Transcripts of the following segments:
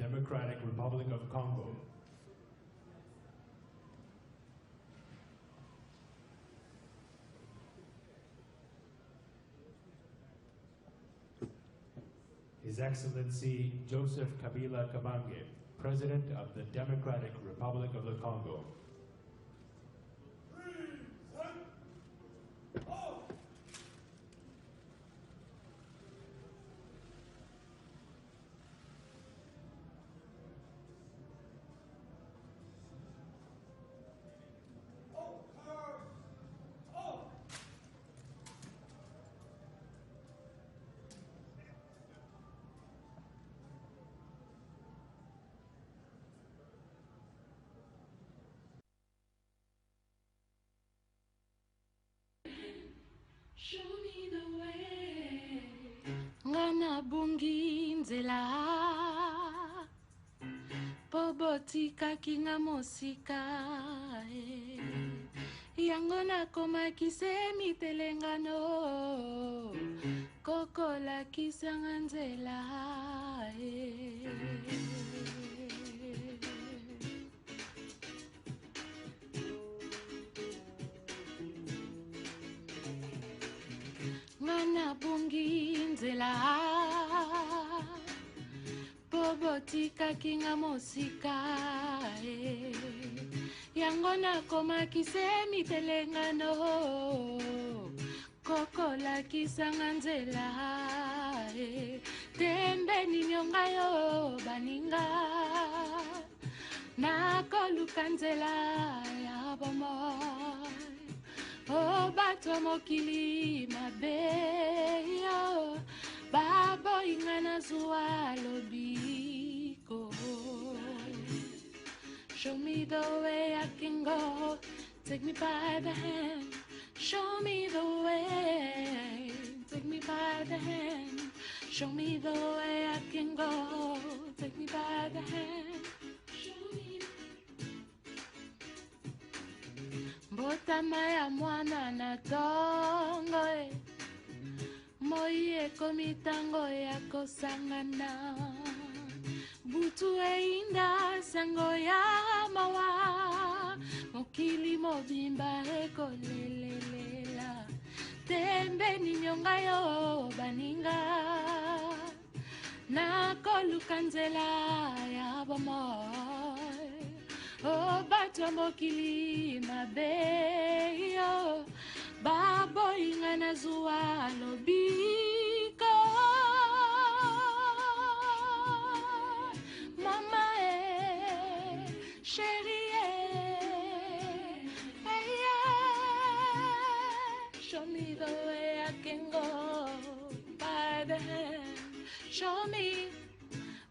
Democratic Republic of Congo. His Excellency Joseph Kabila Kabange, President of the Democratic Republic of the Congo. Show me the way. Ngana bungi nzela. Pobotika kinga mosika. Yangona koma kisemi telengano. Kokola kisanga nzela. Ngana bungi nzela Pobotika kinga mosika Yangona koma kisemi telengano Kokola kisanga nzela Tembe ninyongayo baninga Nakoluka nzela ya bomoy Oh, bato mokili mabeyo Babo ingana zuwa lobiko Show me the way I can go Take me by the hand Show me the way Take me by the hand Show me the way I can go Take me by the hand Botama ya mwana na tongo Moi komitango ya kosangana Butu inda sango ya mawa Mokili mobimba lelelela Tembe ninyonga yo baninga Nakoluka nzela ya bomoy Oh, bato mokili mabeyo Babo ingana zuwa lobiko Mama chérie Show me the way I can go By the hand Show me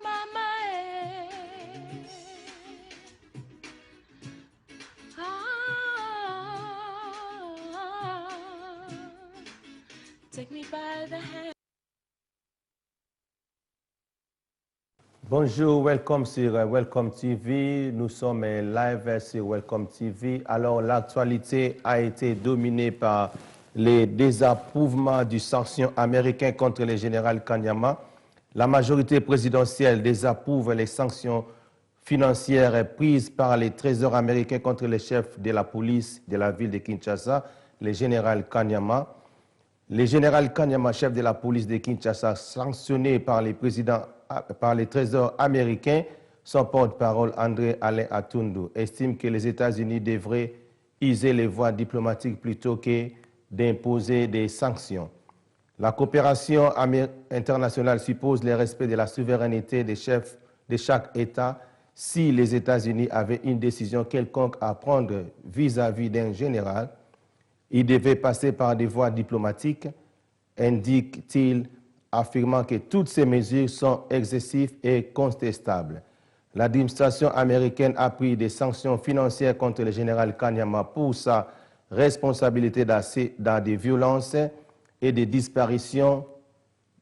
Mama Take me by the hand. Bonjour, welcome sur Welcome TV. Nous sommes live sur Welcome TV. Alors, l'actualité a été dominée par les désapprouvements du sanction américain contre le général Kanyama. La majorité présidentielle désapprouve les sanctions financières prises par les trésors américains contre le chef de la police de la ville de Kinshasa, le général Kanyama. Le général Kanyama, chef de la police de Kinshasa, sanctionné par les trésors américains, son porte-parole André Alain Atundu estime que les États-Unis devraient user les voies diplomatiques plutôt que d'imposer des sanctions. La coopération internationale suppose le respect de la souveraineté des chefs de chaque État. Si les États-Unis avaient une décision quelconque à prendre vis-à-vis d'un général, il devait passer par des voies diplomatiques, indique-t-il, affirmant que toutes ces mesures sont excessives et contestables. L'administration américaine a pris des sanctions financières contre le général Kanyama pour sa responsabilité dans des violences et des disparitions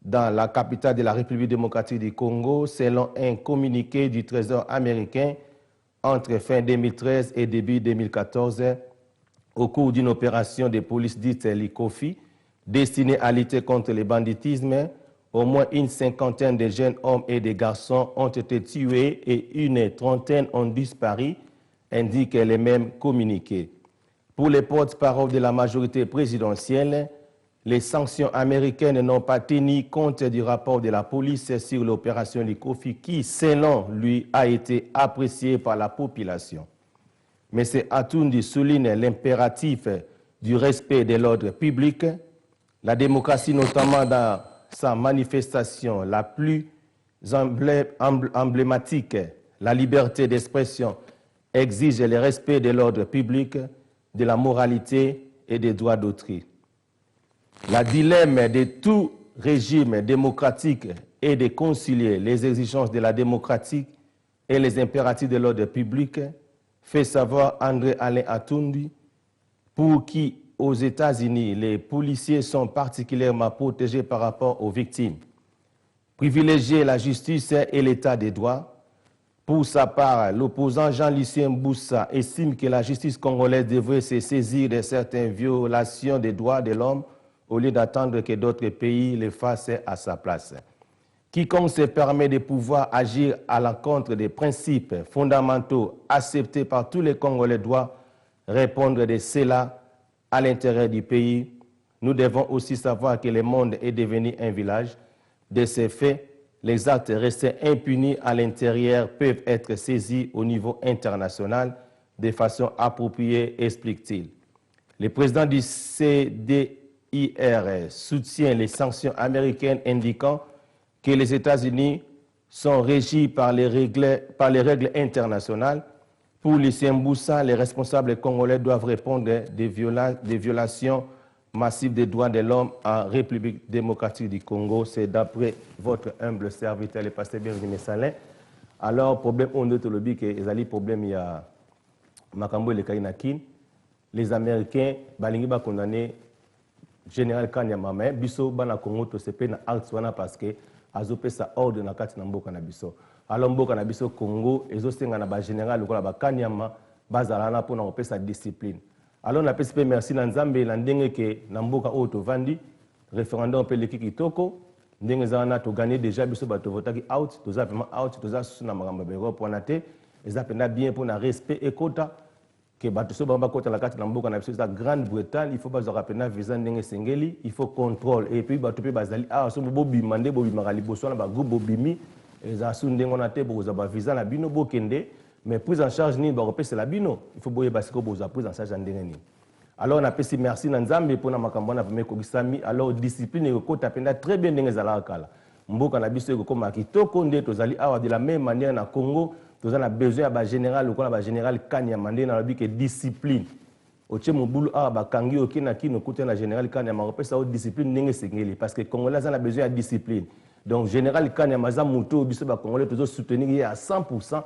dans la capitale de la République démocratique du Congo, selon un communiqué du Trésor américain entre fin 2013 et début 2014, au cours d'une opération de police dite l'ICOFI, destinée à lutter contre le banditisme au moins une cinquantaine de jeunes hommes et de garçons ont été tués et une trentaine ont disparu, indiquent les mêmes communiqués. Pour les porte-parole de la majorité présidentielle, les sanctions américaines n'ont pas tenu compte du rapport de la police sur l'opération Likofi qui, selon lui, a été apprécié par la population. M. Atoundi souligne l'impératif du respect de l'ordre public. La démocratie, notamment dans sa manifestation la plus emblématique, la liberté d'expression, exige le respect de l'ordre public, de la moralité et des droits d'autrui. La dilemme de tout régime démocratique est de concilier les exigences de la démocratie et les impératifs de l'ordre public, fait savoir André-Alain Atoundi, pour qui, aux États-Unis, les policiers sont particulièrement protégés par rapport aux victimes. Privilégier la justice et l'état des droits. Pour sa part, l'opposant Jean-Lucien Boussa estime que la justice congolaise devrait se saisir de certaines violations des droits de l'homme au lieu d'attendre que d'autres pays le fassent à sa place. Quiconque se permet de pouvoir agir à l'encontre des principes fondamentaux acceptés par tous les Congolais doit répondre de cela à l'intérêt du pays. Nous devons aussi savoir que le monde est devenu un village. De ces faits, les actes restés impunis à l'intérieur peuvent être saisis au niveau international de façon appropriée, explique-t-il. Le président du CDIR soutient les sanctions américaines indiquant que les États-Unis sont régis par les règles internationales. Pour Lucien Boussa, les responsables congolais doivent répondre des violations massives des droits de l'homme en République démocratique du Congo. C'est d'après votre humble serviteur, le pasteur Bienvenu Salin. Alors, problème, on note le que les problèmes, il y a Makambo et le Kainakin. Les Américains, balingi ba condamné général Kanyama, mais biso bana Congo to se pe na acte wana parce que azope sa ordre na kati na mboka na biso. Alors mboka na biso Congo ezosenga na ba général lokola ba Kanyama bazala na pona kopesa discipline. Alors na pesi pe merci na Nzambe na ndenge ke na mboka oyo tovandi référendum pe leki kitoko ndenge zana to gagner déjà biso bato votaki out toza vraiment out toza suna makambo bero pona te eza pena bien pona respect ekota que bato so bamba kota la kati na mboka na biso za Grande-Bretagne il faut pas rappeler visa ndenge sengeli il faut contrôle et puis bato pe bazali so bobi mande bobi makali boso na ba groupe bobimi eza su ndenge na te boza ba visa na bino bokende mais prise en charge ni ba repese la bino il faut boye basiko boza prise en charge ndenge ni. Alors on a pesi merci na Nzambe pona makambo na peme ko gisami alors discipline ekota penda très bien ndenge zala kala mboka na biso ekoma kitoko nde tozali awa de la même manière na Congo. Nous avons besoin de général, ou général Kanyama, nous avons besoin de discipline. Oche mobulu a bakangi okina kino kote na général Kanyama repesa o discipline ndenge sengeli parce que Congolais a besoin de discipline. Donc général Kanyama za muto biso ba Congolais toujours soutenir à 100%.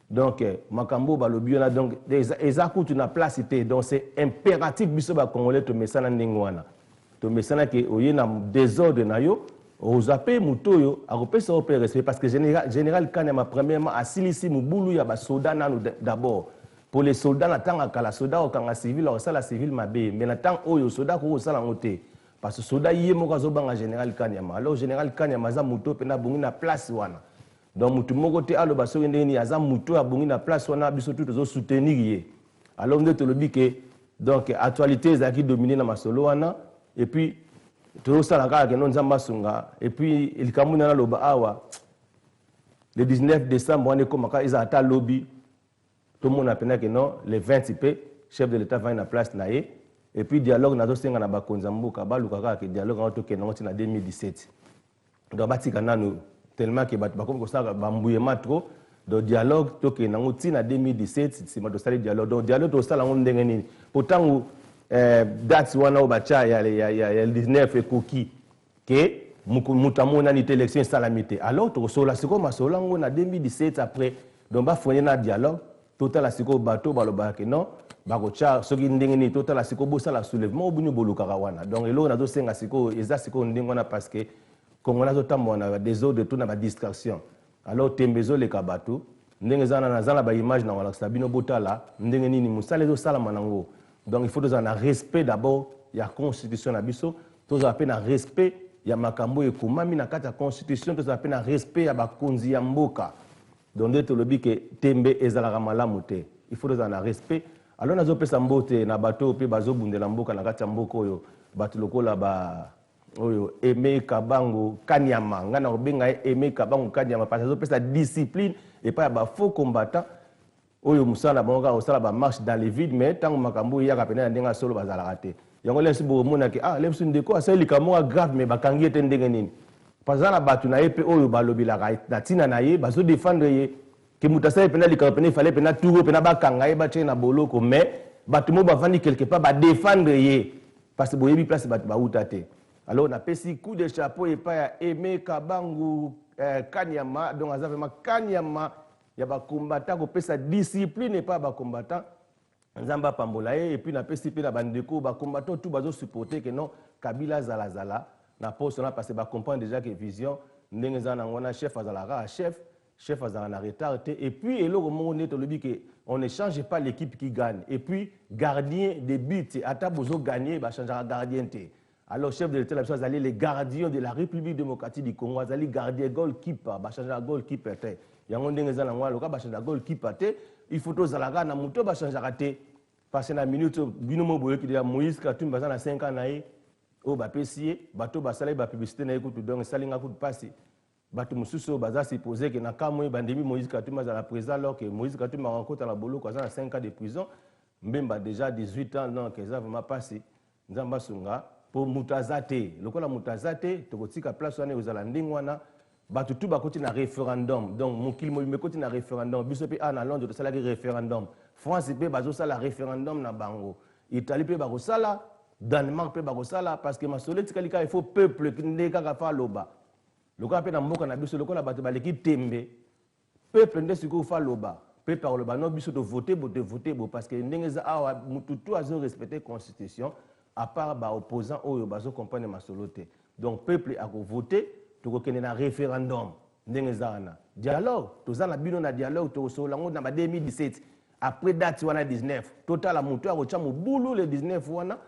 Donc makambo ba lobi na donc eza kutu na place té donc c'est impératif biso ba Congolais to mesana ndenge wana. To mesana ke oye na désordre na yo aux appels mutoyo a repesa au respect parce que général Kanyama premièrement a silisi mubulu ya ba soldats nanu d'abord pour les soldats na tanga kala soldats au kanga civil au sala civil mabe mais na tang oyo soldats ko sala ngote parce que soldats yé moko zo banga général Kanyama alors général Kanyama za muto pena bungi na place wana donc mutu moko te alo ba soki ndeni aza muto ya bungi na place wana biso tout zo soutenir yé alors nde to lobi que donc actualité za ki dominer na masolo wana et puis tout ça la non Nzamba sunga et puis il kamuna na loba awa le 19 décembre on est comme ils a ata lobby tout le monde a peine que non le 20 IP chef de l'état va na place naé et puis dialogue na zo senga na bakonza mboka baluka ka dialogue en tout cas na 2017 donc batika nanu tellement que ba comme ko ça ba mbuyema trop donc dialogue to ke na ngoti na 2017 c'est ma to sali dialogue donc dialogue to sala ngom ndenge nini pourtant date wana obacha ya 19 ekoki ke mutamona ni élection salamité alors to sola siko masola ngo na 2017 après donc ba fone na dialogue total siko bato baloba ke non ba ko cha soki ndenge ni total siko bosa la soulèvement obunyo boluka wana donc elo na zo senga siko eza siko ndenge wana parce que kongola zo tamona des autres de tout na ba distraction alors tembezo le kabato ndenge zana na zala ba image na wala sabino botala ndenge nini musale zo sala manango. Donc il faut avoir un respect d'abord de la constitution de Abisso, tous appellent un respect ya makambo ekomami na kati ya constitution tozala mpe na respect ya bakonzi ya mboka donc nde tolobi ke tembe ezalaka malamu te il faut tozala na respect alors nazopesa mbote na bato mpe bazobundela mboka na kati ya mboka oyo bato lokola oyo Aimé Kabango Kanyama nga na kobenga ye Aimé Kabango Kanyama parce azopesa discipline epai ya bafaux combattant oyo musala bango kaka kosala bamarche dans les vides mais ntango makambo eyaka pene na ndenge solo bazalaka te yango lesi bokomonaki lebiso ndeko asali likambo grave mais bakangi ye te ndenge nini parce na bato na ye mpe oyo balobelaka na ntina na ye bazodefendre ye ke moto asali pena likambo pene ifale pena turo pena bakanga ye batie na boloko mais bato mo bavandi quelque part badefendre ye parce que boyebi place bato bauta te alors napesi coup de chapeau epai ya Aimé Kabango Kanyama donc aza vraiment Kanyama ya bakombata kopesa discipline epai ya bakombata nzamba pambola ye et puis napesi mpe na bandeko bakombata tout bazosupporte ke non Kabila zalazala na poste na parce que bacomprendre déjà que vision ndenge eza nango wana chef azalaka chef azalaka na retard te et puis eloko moko nde tolobi ke on ne change pas l'équipe qui gagne et puis gardien de but ata bozo gagner bachangeaka gardien te alors chef de l'État azali les gardiens de la République démocratique du Congo azali gardien goalkeeper bachangeaka goalkeeper te yango ndenge eza nango aloka bachangeaka goalkeeper te il faut tozalaka na moto bachangeaka te parce que na minute bino mo boyoki ya Moïse Katumbi baza na 5 ans na ye oyo bapesi ye bato basala ye bapublicité na ye kutu donc esalinga kutu pasi bato mosusu oyo baza supposé ke na kambo ye bandemi Moïse Katumbi azala présent alors que Moïse Katumbi akokota na boloko aza na 5 ans de prison mbemba déjà 18 ans donc eza vraiment pasi nzambe asunga po moto aza te lokola moto aza te tokotika place wana ezala ndenge wana bato tu bakoti na référendum donc mokili mobimba ekoti na référendum biso mpe na Londres tosalaki référendum France mpe bazosala référendum na bango Italie mpe bakosala Danemark mpe bakosala parce que masolo etikali kaka il faut peuple nde kaka fa loba lokola mpe na mboka na biso lokola bato baleki tembe peuple nde sikoyo fa loba peuple akoloba no biso tovote bo parce que ndenge eza awa mutu tu azorespecte constitution à part baopposant oyo bazocomprendre masolo te donc peuple akovote tokokende na référendum ndenge eza wana dialogue toza na bino na dialogue tokosola ngo na ba 2017 après date wana 19 totala mutu akotya mobulu le 19 wana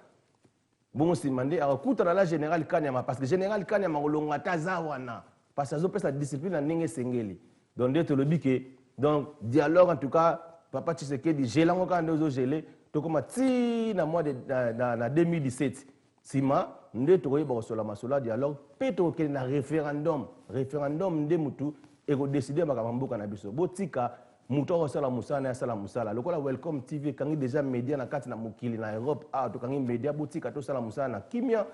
bongo nsima nde akokutana la général Kanyama parce que général Kanyama kolonga ata aza wana parce que azopesa discipline na ndenge esengeli donc nde tolobi ke donc dialogue en tout cas papa Tshisekedi gelango kaka nde ozogele tokoma ti na mois de na 2017 nsima nde tokoyeba kosola masolo ya dialogue mpe tokokende na référendum nde mutu ekodeside makambo mboka na biso botika mutu akosala mosala na asala mosala lokola Welcome TV ekangi déjà média na kati na mokili na Europe tokangi média botika tosala mosala na kimia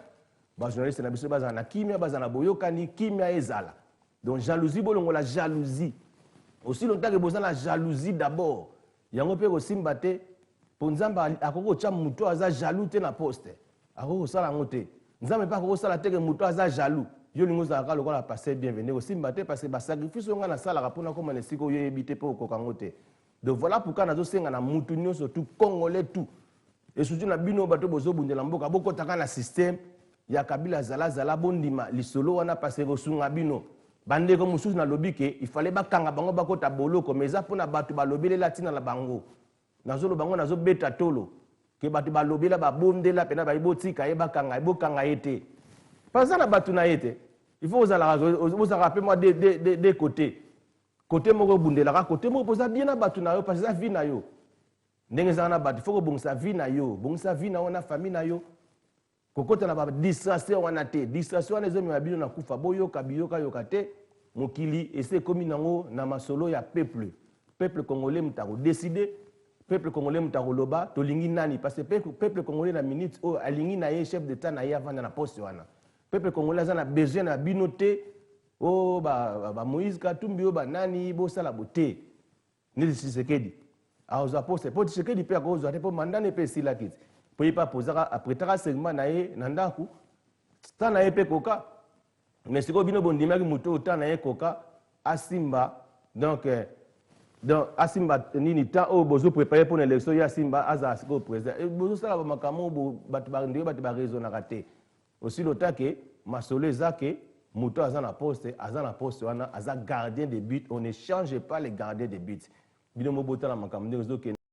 bajournaliste na biso bazala na kimia bazala na boyokani kimia ezala donc jalousie bolongola jalousie aussi longtemps que bozala na jalousie d'abord yango mpe kosimba te mpo nzambe akoki kotya mutu aza jaloux te na poste akoki kosala yango te nzambe mpe akoki kosala te ke mutu aza jaloux yo lingo ozalaka lokola pasteur bienvenu kosimba te parce que basacrifice oyo ngai nasalaka mpona koma na esika oyo oyebi te mpe okoka yango te donc voilà pourquoi nazosenga na mutu nyonso tout congolais tout esutu na bino bato bozobundela mboka bokotaka na système ya Kabila zala bondima lisolo wana parce que kosunga bino bandeko mosusu nalobi ke ifale bakanga bango bakota boloko mais eza mpona bato balobelela ntina na bango nazoloba bango nazobeta tolo ke bato balobela babondela pena bayibotika ye bokanga ye te paza na bato na ye te il faut ozalaka mpe mwa de côté moko obundelaka côté moko poza bien na bato na yo parce que eza vie na yo ndenge ezaka na bato il faut kobongisa vie na yo bongisa vie na yo na famille na yo kokota na badistraction wana te distraction wana ezomema bino na kufa boyoka yoka te mokili ese ekomi nango na masolo ya peuple congolais mutu akodeside peuple congolais mutu akoloba tolingi nani parce que peuple congolais na minute oyo alingi na ye chef d'état na ye avanda na poste wana peuple congolais aza na besoin na bino te o Moïse Katumbi o banani bosala bote neti Tshisekedi akozwa poste mpo Tshisekedi mpe akozwa te mpo mandane mpe esilaki te mpo ye mpe apretaka segment na ye na ndako ta na ye mpe koka mais sikoyo bino bondimaki motu oyo ta na ye koka asimba donc asimba nini temps oyo bozoprépare mpo na élection ye asimba azala sikoyo président bozosala bamakambo oyo ndenge bato baraisonnaka te aussi lota ke masolo eza ke moto aza na poste wana aza gardien de but on ne change pas les gardiens de but bino mobotala makambo ndenge ezokende